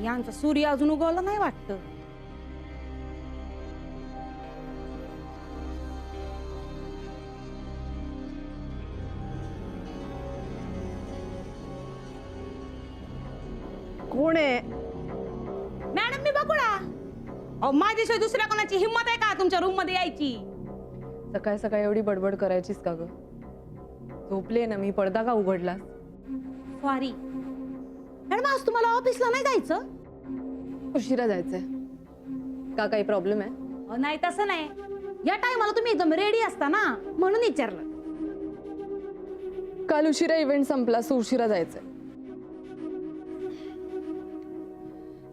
यांचा सूर्य अजून उगवला नाही वाटतं. कोण आहे? मॅडम मी बकुळा. अहो माझ्याशिवाय दुसऱ्या कोणाची हिंमत आहे का तुमच्या रूम मध्ये यायची? सकाळी सकाळी एवढी बडबड करायचीस का ग? झोपले ना मी, पडदा का उघडलास? सॉरी मॅडम, आज तुम्हाला ऑफिसला नाही जायचं? उशिरा जायचंय का? काही प्रॉब्लेम आहे? नाही तसं नाही, या टायमाला तुम्ही एकदम रेडी असता ना म्हणून विचारलं. काल उशिरा इव्हेंट संपला, सो उशिरा जायचंय.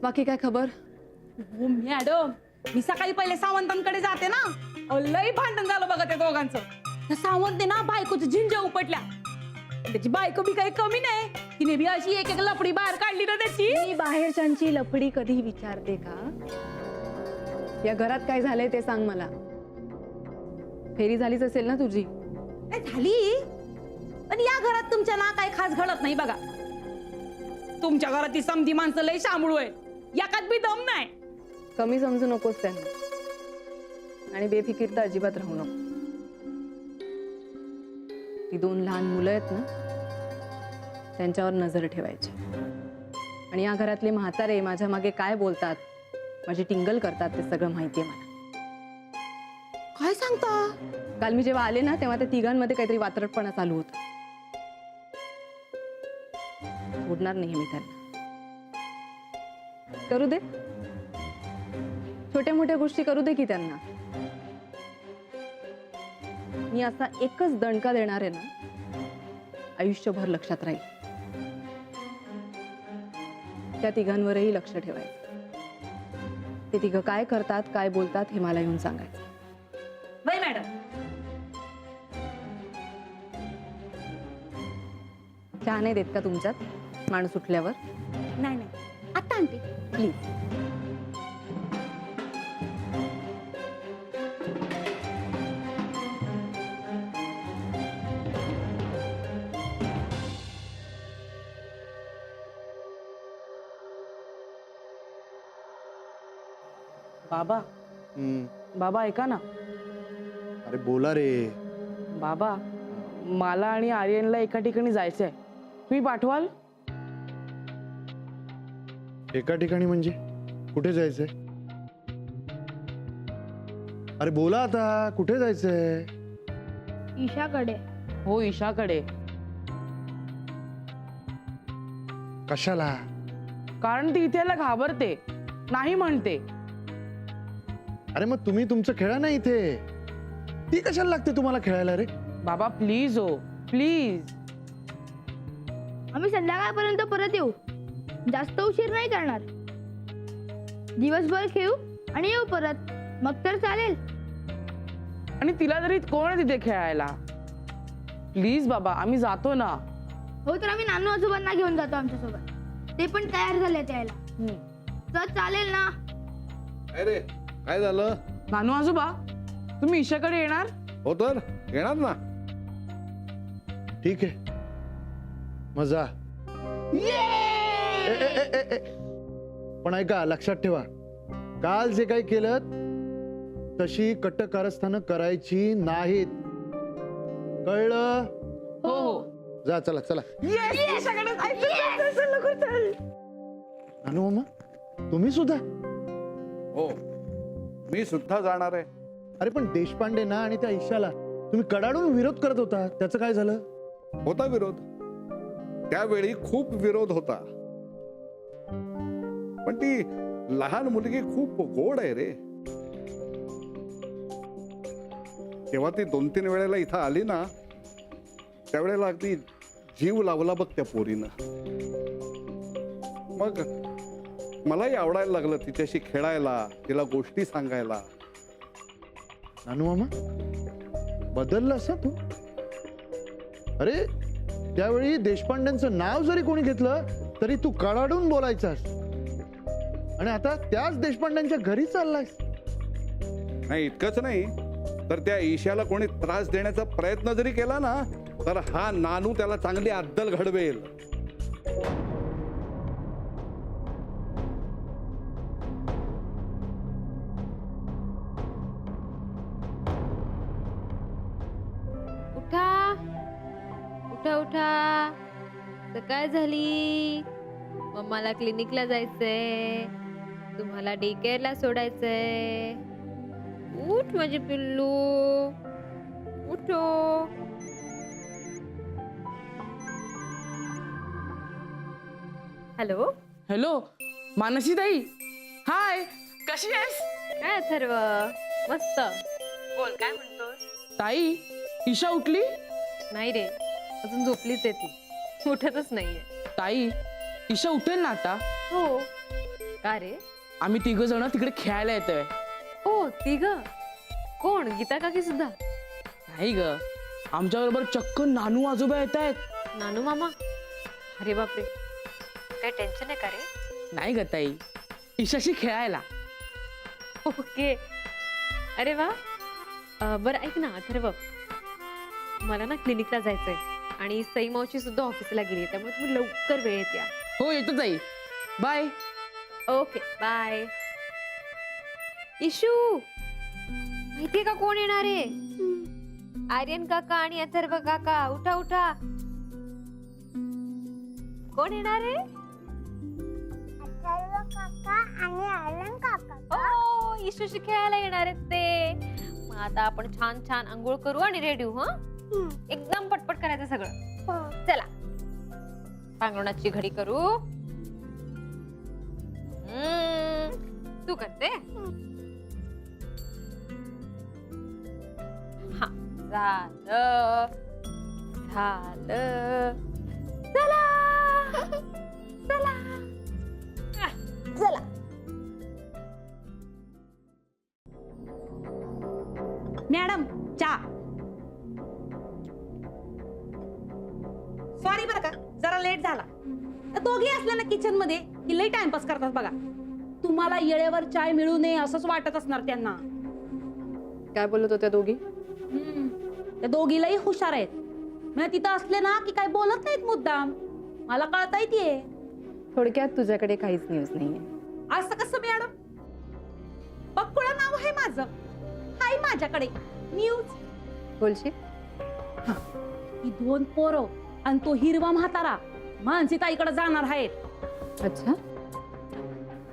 बाकी काय खबर? हो मॅडम, मी सकाळी पहिले सावंतांकडे जाते ना, लई भांडण झालं बघा त्या दोघांचं. त्या सावंतने ना बायकोची झिंज्या उपटल्या. त्याची बायको बी काही कमी नाही, तिने बी अशी एक एक लफडी बाहेर काढली ना त्याची. मी बाहेरच्यांची लफडी कधी विचारते का? या घरात काय झालंय ते सांग मला. फेरी झालीच असेल ना तुझी? काय झाली, पण या घरात तुमच्या ना काही खास घडत नाही बघा. तुमच्या घरात ती समधी माणसं लई शांबळू आहे, याकात बी दम नाही. कमी समजू नकोस त्यांना, आणि बेफिकीर तर अजिबात राहू नको. ती दोन लहान मुलं आहेत ना, त्यांच्यावर नजर ठेवायची. आणि या घरातले म्हातारे माझ्या मागे काय बोलतात, माझी टिंगल करतात, ते सगळं माहितीये मला. काय सांगता? काल मी जेव्हा आले ना, तेव्हा त्या तिघांमध्ये काहीतरी वात्रटपणा चालू होता. सोडणार नाही मी त्यांना. करू दे, छोट्या मोठ्या गोष्टी करू दे की त्यांना. मी असा एकच दणका देणार आहे ना, आयुष्यभर लक्षात राहील. त्या तिघांवरही लक्ष ठेवायचं. ते तिघं काय करतात, काय बोलतात, हे मला येऊन सांगायचं. बाई मॅडम, चहा नाही देत का तुमच्यात माणूस उठल्यावर? नाही नाही आता आणते प्लीज. बाबा, बाबा ऐका ना. अरे बोला रे. बाबा, मला आणि आर्यनला एका ठिकाणी जायचंय, तुम्ही पाठवाल? एका ठिकाणी म्हणजे कुठे जायचंय? अरे बोला आता, कुठे जायचंय? ईशाकडे. हो, ईशाकडे. कशाला? कारण ती इथे यायला घाबरते, नाही म्हणते. अरे मग तुम्ही तुमचं खेळा ना इथे. ती कशाला लागते तुम्हाला खेळायला रे? बाबा प्लीज, हो प्लीज. आम्ही संध्याकाळपर्यंत परत येऊ, जास्त उशीर नाही करणार. दिवसभर खेळू आणि येऊ परत, मग तर चालेल. आणि तिला तरी कोण आहे तिथे खेळायला? प्लीज बाबा, आम्ही जातो ना. हो तर आम्ही नानू आजोबांना घेऊन जातो आमच्यासोबत, ते पण तयार झाले यायला. तर चालेल ना? अरे काय झालं? नानू आजोबा, तुम्ही ईशाकडे येणार? हो तर येणार ना. ठीक आहे, मजा. पण ऐका, लक्षात ठेवा, काल जे काही केलं तशी कट्ट कारस्थानं करायची नाहीत, कळलं? हो हो. जा, चला चला. अनु मामा, तुम्ही सुद्धा? हो, मी सुद्धा जाणार आहे. अरे पण देशपांडे ना आणि त्या ईशाला तुम्ही कडाडून विरोध करत होता, त्याचं काय झालं? होता विरोध, त्यावेळी खूप विरोध होता. पण ती लहान मुलगी खूप गोड आहे रे. तेव्हा ती 2-3 वेळेला इथं आली ना, त्यावेळेला अगदी जीव लावला बघ त्या पोरीनं. मग मलाही आवडायला लागलं तिच्याशी खेळायला, तिला गोष्टी सांगायला. नानू मामा, बदललास ना तू? अरे त्यावेळी देशपांड्यांचं नाव जरी कोणी घेतलं तरी तू कडाडून बोलायचास, आणि आता त्याच देशपांड्यांच्या घरी चाललायस. नाही, इतकंच नाही तर त्या ईशाला कोणी त्रास देण्याचा प्रयत्न जरी केला ना, तर हा नानू त्याला चांगली अद्दल घडवेल. उठा उठा, सकाळ झाली. मम्माला क्लिनिकला जायचंय, तुम्हाला डे केअरला सोडायचंय. उठ माझे पिल्लू, उठो. हॅलो, हॅलो मानसी ताई, हाय, कशी आहेस? काय अथर्व? मस्त. बोल, काय म्हणतोस? ताई, ईशा उठली? नाही रे, अजून झोपलीच आहे ती, उठतच नाहीये. ताई, ईशा उठेल ना आता? हो. का रे? आम्ही तिघ जण तिकडे खेळायला येतोय. ओ, तिघ? कोण? गीता काकी सुद्धा? नाही ग, आमच्या बरोबर चक्क नानू आजोबा येत आहेत. नानू मामा? अरे बापरे, काय टेन्शन आहे का रे? नाही ग ताई, ईशाशी खेळायला. ओके. अरे वा. बरं ऐक ना अथर्व, मला ना क्लिनिकला जायचंय आणि सई मावशी सुद्धा ऑफिसला गेली, त्यामुळे तुम्ही लवकर वेळेत या. हो, येतो ताई. बाय. Okay, bye. इशू, माहितीये का कोण येणार आहे? आर्यन काका आणि अथर्व काका. उठा उठा. कोण येणार आहे? ओ, इशूशी खेळायला येणार आहेत ते. मग आता आपण छान छान आंघोळ करू आणि रेडी होऊ. हं, एकदम पटपट करायचं सगळं. चला, पांघरुणाची घडी करू. तू करते? हा, झालं झालं. चला चला चला. मॅडम, चहा. सॉरी बरं का, जरा लेट झाला. तर दोघी असल्या ना किचन मध्ये की लई टाइमपास करतात बघा. तुम्हाला येळेवर चाय मिळू नये असंच वाटत असणार त्यांना. काय बोलत होत्या दोघी? त्या दोघीलाही हुशार आहेत. म्हणजे तिथं असले ना की काय बोलत नाहीत मुद्दाम. मला कळता येते. थोडक्यात तुझ्याकडे काहीच न्यूज नाहीये. असं कसं मॅडम? बकुळा नाव आहे माझं. हाय माझ्याकडे न्यूज. बोलशील? ही 2 पोरं आणि तो हिरवा म्हातारा मानसीताईकडे जाणार आहेत. अच्छा.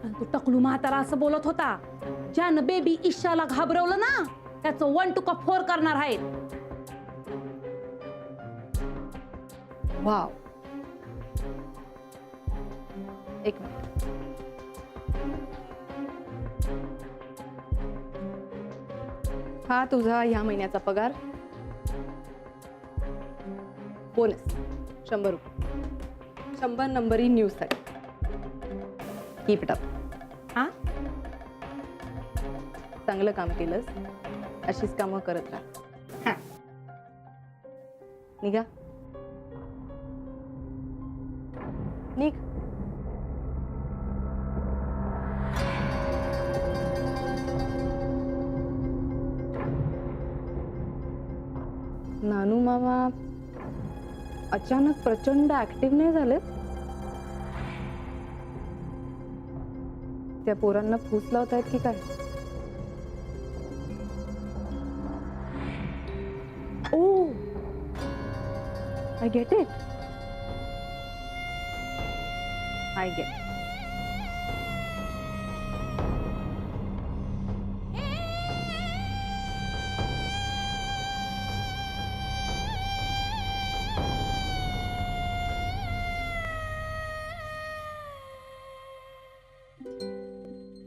आणि तो टकलू म्हातारा असं बोलत होता, ज्यानं बेबी ईशाला घाबरवलं ना त्याचं 1 to 4 करणार आहेत. वाव. एक मिनिट. हा तुझा या महिन्याचा पगार. बोनस 100 रुपये. 100 नंबरी न्यूज साठी. Keep it up. हा, चांगलं काम केलंस. अशीच कामं करत राहा. हा. निघा. निघ. नानू मामा अचानक प्रचंड ऍक्टिव्ह नाही झाले. त्या पोरांना फूस लावतायत की काय? Oh, I get it. I get.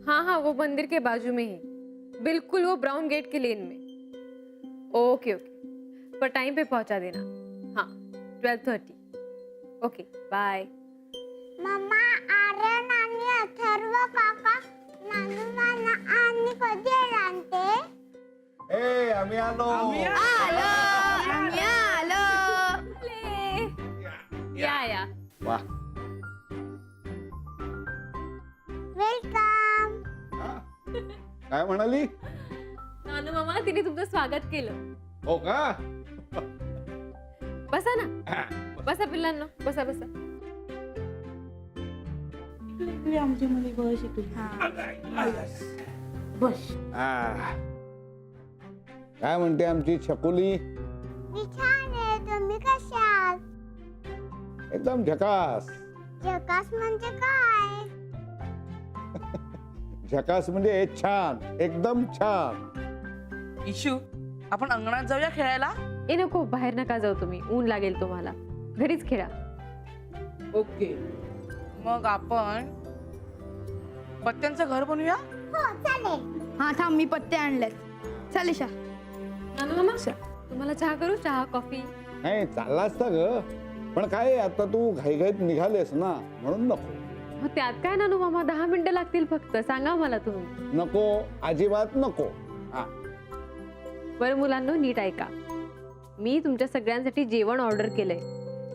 हाँ हाँ, वो मंदिर के बाजू में ही, बिल्कुल वो ब्राउन गेट के लेन में. ओके ओके, पर टाइम पे पहुंचा देना. हाँ, 12:30. Okay, bye. मम्मा, आर्यन आणि अथर्व काका नानू मला आणि कधी आणते? ए, आम्ही आलो. या. वा. वेलकम. काय म्हणाली? नानू मामा, तिने तुमचं स्वागत केलं. हो का? बसा ना, बसा पिल्लांनो, बसा बसा. आमची मुली बस. काय म्हणते आमची छकुली? मी छान आहे. तुम्ही कशा आहात? एकदम झकास. जकास म्हणजे काय? झकास म्हणजे छान, एकदम छान. इशू आपण अंगणात जाऊया खेळायला. ए नको, बाहेर नका जाऊ तुम्ही, ऊन लागेल तुम्हाला. घरीच खेळा. ओके, मग आपण पत्त्यांचं घर बनवूया. हा थांब, मी पत्ते आणलेत. चल ईशा. नानू मामा, तुम्हाला चहा करू? चहा कॉफी? नाही चालला असता ग, पण काय आता तू घाईघाईत निघालेस ना, म्हणून नको. हो त्यात काय नानू मामा, 10 मिनिटं लागतील फक्त. सांगा मला तुम्ही. नको, अजिबात नको. हा, बरं मुलांनो, नीट ऐका. मी तुमच्या सगळ्यांसाठी जेवण ऑर्डर केलंय.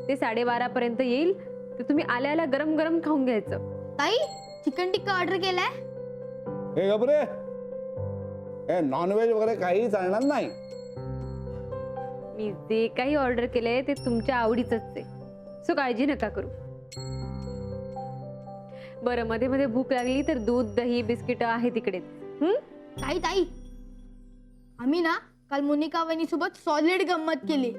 ते 12:30 पर्यंत येईल. ते तुम्ही आल्याला गरम गरम खाऊन घ्यायचं. ताई, चिकन टिक्का ऑर्डर केलाय. हे गबरे, हे नॉनव्हेज वगैरे काही चालणार नाही. मी जे काही ऑर्डर केलंय ते तुमच्या आवडीच आहे, सो काळजी नका करू. बरं, मध्ये मध्ये भूक लागली तर दूध, दही, बिस्किट आहे तिकडेच. ताई ताई, आम्ही ना काल मोनिका वहिनी सोबत सॉलिड गंमत केली.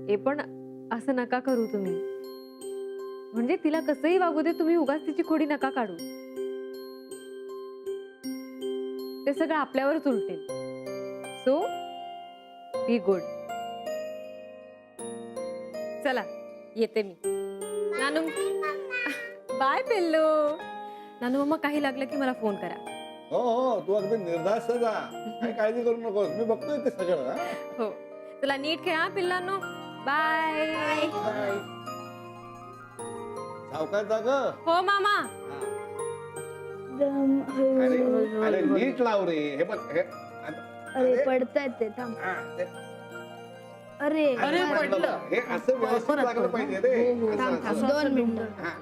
हे पण असं नका करू तुम्ही. म्हणजे तिला कसंही वागू दे, तुम्ही उगाच तिची खोडी नका काढू. ते सगळं आपल्यावरच उलटेल. So be good. चला येते मी. नानू, बाय पिल्लू. नानू मम्मा, काही लागलं की मला फोन करा. हो हो, तू अगदी निर्धास्त जा, काही काळजी करू नकोस, मी बघतोय ते सगळं. हा? हो, चला नीट खेळा पिल्लांनो. बाय. सावकाश जा ग. हो मामा. अरे अरे, नीट लाव रे. हे बघ, हे अरे पडतायत ते, थांब. हा, ते- अरे अरे, पडलं. हे असं व्यवस्थित लागलं पाहिजे रे. असं, असं. 2 मिनिटं. हा.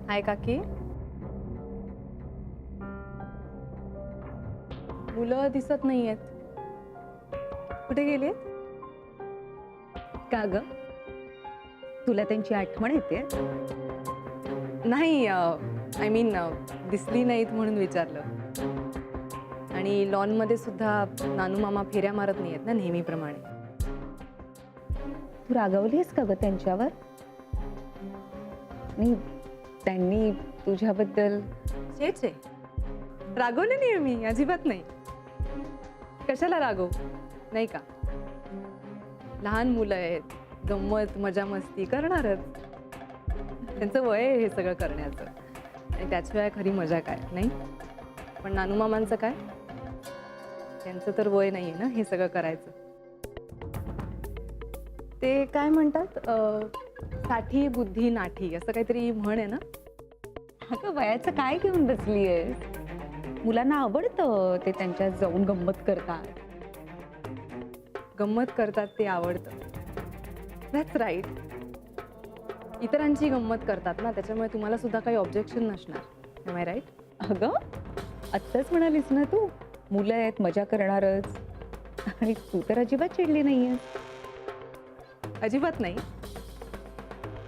हाय काकी. मुलं दिसत नाहीयेत. कुठे गेलेत? का ग, तुला त्यांची आठवण येते? नाही, आय मीन दिसली नाहीत म्हणून विचारलं. आणि लॉन मध्ये सुद्धा नानू मामा फेऱ्या मारत नाहीयेत ना नेहमीप्रमाणे. तू रागवलीस का ग त्यांच्यावर? नाही, त्यांनी तुझ्याबद्दल छे, रागवले नाही मी, अजिबात नाही. कशाला रागव, नाही का? लहान मुलं आहेत, गंमत मजा मस्ती करणारच. त्यांचं वय आहे हे सगळं करण्याचं, आणि त्याशिवाय खरी मजा काय, नाही? पण नानू मामांचं काय? त्यांचं तर वय नाहीये ना हे सगळं करायचं. ते काय म्हणतात, साठी बुद्धी नाठी असं काहीतरी म्हण आहे ना. अगं वयाचं काय घेऊन बसलीये? मुलांना आवडतं ते त्यांच्यात जाऊन गंमत करतात. गंमत करतात ते आवडतं. That's right. इतरांची गंमत करतात ना, त्याच्यामुळे तुम्हाला सुद्धा काही ऑब्जेक्शन नसणार. Am I right? अगं आत्ताच म्हणालीस ना तू, मुलं आहेत मजा करणारच, आणि तू तर अजिबात चिडली नाहीये. अजिबात नाही.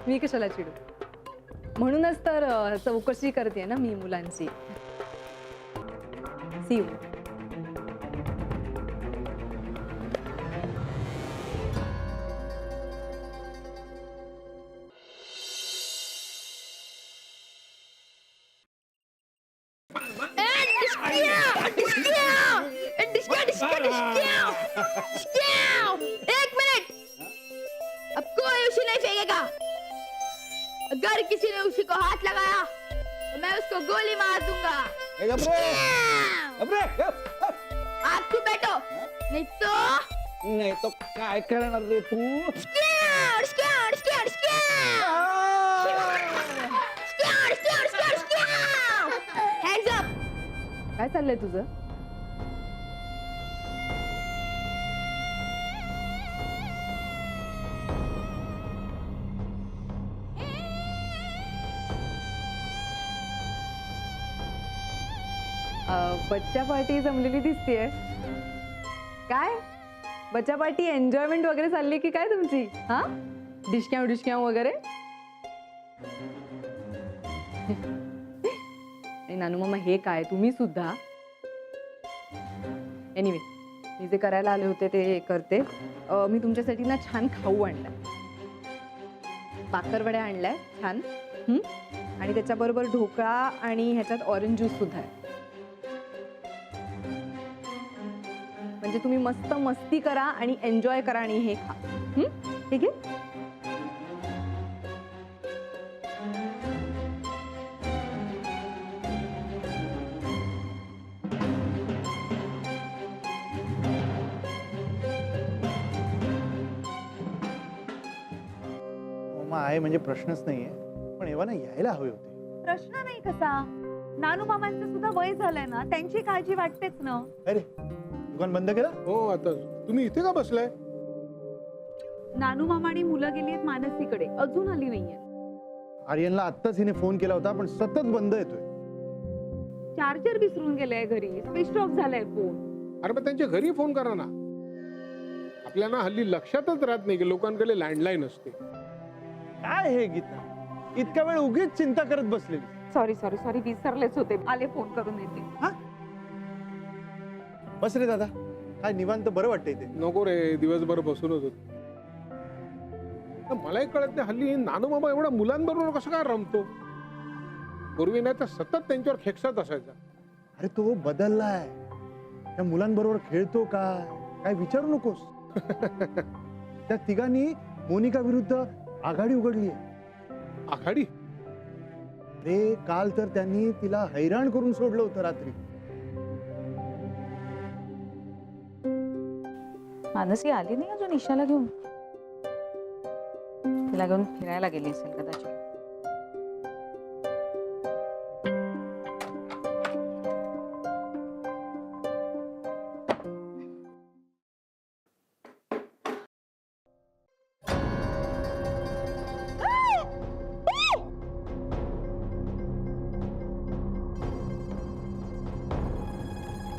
मी कशाला चिडू? म्हणूनच तर चौकशी करते ना मी मुलांची. C you. एक मिनट, अब कोई उसी नहीं फेंकेगा। अगर किसी ने उसी को हाथ लगाया तो मैं उसको गोली मार दूंगा। आप तू बैठो, नहीं तो नाही तो काय करणार रे तू? Hands up. काय चाललंय तुझं? बच्चा पार्टी जमलेली दिसतीये. काय बच्चा पार्टी एन्जॉयमेंट वगैरे चालली की काय तुमची? हा, डिस्क्याव वगैरे. आणि नानू मामा हे काय, तुम्ही सुद्धा? एनिवे, मी जे करायला आले होते ते करते. मी तुमच्यासाठी ना छान खाऊ आणलाय, बाकरवड्या आणलाय छान, आणि त्याच्याबरोबर ढोकळा आणि ह्याच्यात ऑरेंज ज्यूस सुद्धा आहे. म्हणजे तुम्ही मस्त मस्ती करा आणि एन्जॉय करा आणि हे खा. ठीक आहे? मामा आहे म्हणजे प्रश्नच नाहीये, पण एव्हा ना यायला हवे होते. प्रश्न नाही कसा, नानू मामांचं सुद्धा वय झालंय ना, त्यांची काळजी वाटतेच ना. अरे दुकान बंद केलं? हो, आता तुम्ही इथे का बसलाय? नानू मामा आणि मुलं गेली आहेत मानसीकडे, अजून आली नाहीये. आर्यनला आत्ताच हिने फोन केला होता, पण सतत बंद येतोय. चार्जर विसरून गेलाय घरी, स्विच ऑफ झालाय फोन. अरे मग त्यांच्या घरी फोन करा ना. आपल्याला हल्ली लक्षातच राहत नाही की लोकांकडे लँडलाईन असते. काय हे गीता, इतका वेळ उगीच चिंता करत बसलेली. सॉरी विसरलेच होते, आले फोन करून येते. बस रे दादा, काय निवांत बरं वाटतं इथे. नको रे, दिवसभर बसूनच होत. मला एक कळत नाही, हल्ली नानू मामा एवढ्या मुलांबरोबर कसं काय रमतो? पूर्वी नाही तर सतत त्यांच्यावर खेकसत असायचा. अरे तो बदललाय, त्या मुलांबरोबर खेळतो काय विचारू नकोस. त्या तिघांनी मोनिका विरुद्ध आघाडी उघडली. आघाडी? रे काल तर त्यांनी तिला हैराण करून सोडलं होतं रात्री. मानसी आली नाही अजून ईशाला घेऊन. तिला घेऊन फिरायला गेली असेल कदाचित.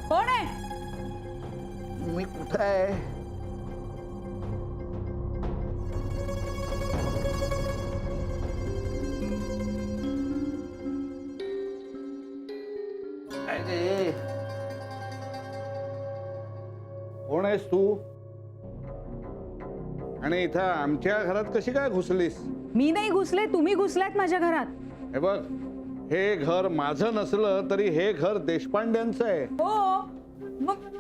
कोण आहे? मी कुठं आहे? अरे कोण आहेस तू? आणि इथं आमच्या घरात कशी काय घुसलीस? मी नाही घुसले, तुम्ही घुसलात माझ्या घरात. हे बघ, हे घर माझं नसलं तरी हे घर देशपांड्यांचं आहे. हो मग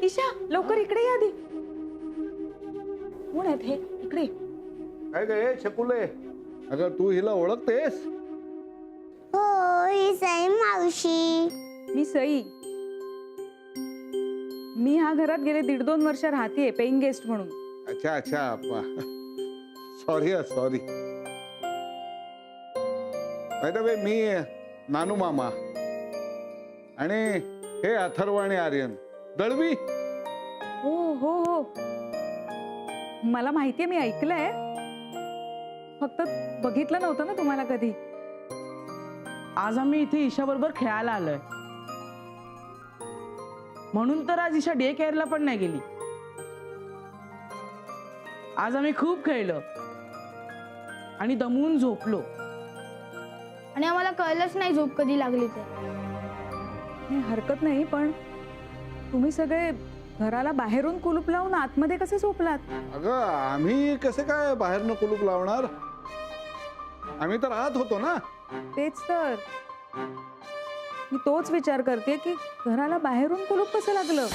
ईशा लवकर इकडे या आधी. कोण आहेत हे? इकडे. काय गे छकुले, अगं तू हिला ओळखतेस? हो, ही सई मावशी. मी सई. मी ह्या घरात गेले 1.5-2 वर्ष राहतेय पेइंग गेस्ट म्हणून. अच्छा सॉरी. मी नानू मामा आणि हे अथर्व आणि आर्यन दळवी. हो मला माहितीये, मी ऐकलंय, फक्त बघितलं नव्हतं ना तुम्हाला कधी. आज आम्ही इथे ईशा बरोबर खेळायला आलोय, म्हणून तर आज ईशा डे केअरला पण नाही गेली. आज आम्ही खूप खेळलो आणि दमून झोपलो. आणि आम्हाला कळलंच नाही झोप कधी लागली ते. नाही, हरकत नाही, पण तुम्ही सगळे घराला बाहेरून कुलूप लावून आतमध्ये कसे झोपलात? अगं आम्ही कसे काय बाहेरनं कुलूप लावणार? आम्ही तर आत होतो ना. तेच तर. मी तोच विचार करते की घराला बाहेरून कुलूप कसं लागलं.